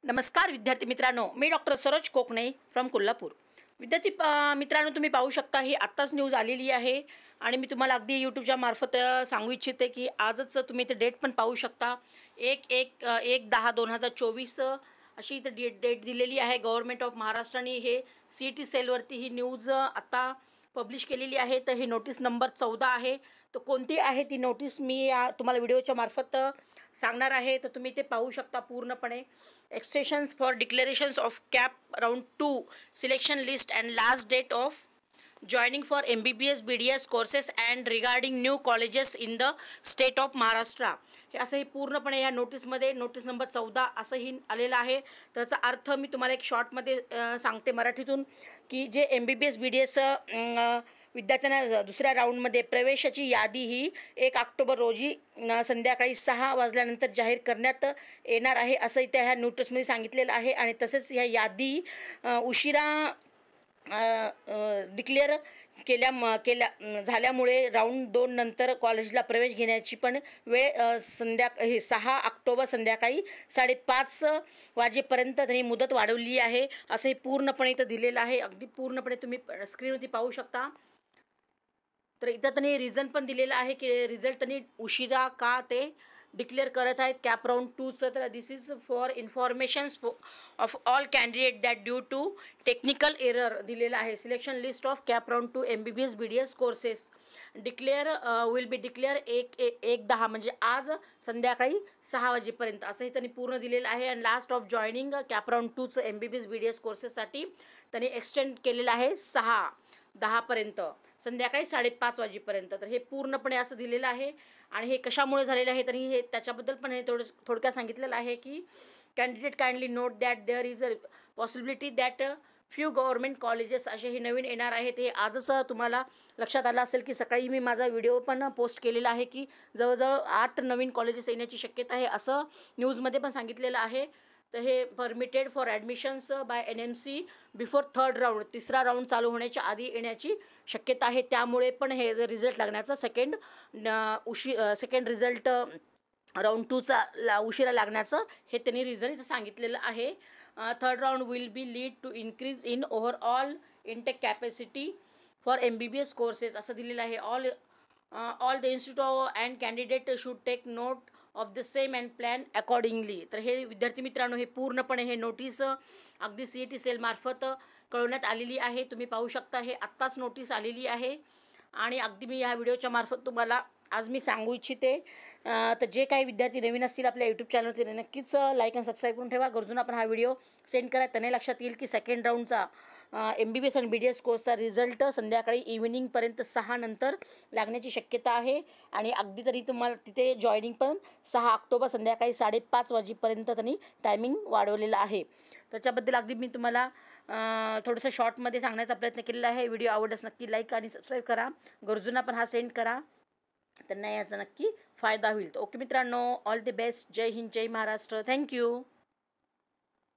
नमस्कार विद्यार्थी मित्रांनो, मी डॉक्टर सरोज कोकणे फ्रॉम कोल्हापूर। विद्यार्थी मित्रांनो, तुम्ही पाहू शकता ही आत्ताच न्यूज आलेली आहे आणि मी तुम्हाला अगदी यूट्यूबच्या मार्फत सांगू इच्छिते की आजच तुम्ही ते डेट पण पाहू शकता। 1/10/2024 अशी इथे डेट दिलेली आहे। गव्हर्नमेंट ऑफ महाराष्ट्राने हे CET सेलवरती ही न्यूज आता पब्लिश केलेली आहे। तर ही नोटीस नंबर 14 आहे। तर कोणती आहे ती नोटीस मी तुम्हाला व्हिडिओच्या मार्फत सांगणार आहे। तर तुम्ही ते पाहू शकता पूर्णपणे। Extensions for declarations of CAP round 2 selection list and last date of joining for MBBS BDS courses and regarding new colleges in the state of Maharashtra. हे असं ही पूर्णपणे या नोटीसमध्ये नोटीस नंबर 14 असंही आलेलं आहे। त्याचा अर्थ मी तुम्हाला एक शॉर्टमध्ये सांगते मराठीतून की जे MBBS BDS विद्यार्थ्यांना दुसऱ्या राऊंडमध्ये प्रवेशाची यादी ही 1 ऑक्टोबर रोजी संध्याकाळी 6 वाजल्यानंतर जाहीर करण्यात येणार आहे असं त्या ह्या नोटीसमध्ये सांगितलेलं आहे। आणि तसेच ह्या यादी उशिरा डिक्लेअर झाल्यामुळे राऊंड 2 नंतर कॉलेजला प्रवेश घेण्याची पण वेळ 6 ऑक्टोबर संध्याकाळी 5:30 वाजेपर्यंत त्यांनी मुदत वाढवली आहे असं हे पूर्णपणे इथं दिलेलं आहे। अगदी पूर्णपणे तुम्ही स्क्रीनवरती पाहू शकता। तर इथं त्यांनी रिझन पण दिलेलं आहे की रिझल्ट त्यांनी उशिरा का ते डिक्लेअर करत आहेत कॅप राऊंड 2चं। तर this is for informations of all candidate that due to technical error दिलेलं आहे। Selection list of CAP round 2 MBBS BDS courses declare will be declare 1/10 म्हणजे आज संध्याकाळी 6 वाजेपर्यंत असंही त्यांनी पूर्ण दिलेलं आहे। आणि last of joining cap round 2चं MBBS BDS कोर्सेससाठी त्यांनी एक्सटेंड केलेलं आहे 6/10 पर्यंत संध्याकाळी 5:30 वाजेपर्यंत। तर हे पूर्णपणे असं दिलेलं आहे। आणि हे कशामुळे झालेलं आहे तरी हे त्याच्याबद्दल पण हे थोडक्यात सांगितलेलं आहे की candidate kindly note that there is a possibility that few government colleges असे हे नवीन येणार आहेत। हे आजच तुम्हाला लक्षात आलं असेल की सकाळी मी माझा व्हिडिओ पण पोस्ट केलेला आहे की जवळजवळ 8 नवीन कॉलेजेस येण्याची शक्यता आहे असं न्यूजमध्ये पण सांगितलेलं आहे। तर हे permitted for admissions by NMC before 3rd round, तिसरा राऊंड चालू होण्याच्या आधी येण्याची शक्यता आहे। त्यामुळे पण हे रिझल्ट लागण्याचं सेकंड रिझल्ट राऊंड 2चा उशिरा लागण्याचं हे त्यांनी रिझन इथं सांगितलेलं आहे। 3rd round will be lead to increase in overall intake capacity for MBBS courses असं दिलेलं आहे। All the institute and candidate should take note of the same and plan accordingly. तर हे विद्यार्थी मित्रांनो हे पूर्णपणे हे नोटीस अगदी CET सेलमार्फत कळवण्यात आलेली आहे। तुम्ही पाहू शकता हे आत्ताच नोटीस आलेली आहे। आणि अगदी मी ह्या व्हिडिओच्या मार्फत तुम्हाला आज मी सांगू इच्छिते। तर जे काही विद्यार्थी नवीन असतील आपल्या यूट्यूब चॅनलवरती नक्कीच लाईक आणि सबस्क्राईब करून ठेवा। गरजूंना आपण हा व्हिडिओ सेंड करा। त्याने लक्षात येईल की सेकंड राऊंडचा MBBS आणि BDS कोर्सचा रिझल्ट संध्याकाळी इव्हिनिंगपर्यंत 6 नंतर लागण्याची शक्यता आहे। आणि अगदी तरी तुम्हाला तिथे जॉईनिंग पण 6 ऑक्टोबर संध्याकाळी 5:30 वाजेपर्यंत त्यांनी टायमिंग वाढवलेलं आहे। त्याच्याबद्दल अगदी मी तुम्हाला थोडंसं शॉर्टमध्ये सांगण्याचा प्रयत्न केलेला आहे। व्हिडिओ आवडल्यास नक्की लाईक आणि सबस्क्राईब करा। गरजूंना पण हा सेंड करा, त्यांना याचा नक्की फायदा होईल। तर ओके मित्रांनो, ऑल द बेस्ट। जय हिंद, जय महाराष्ट्र। थँक्यू।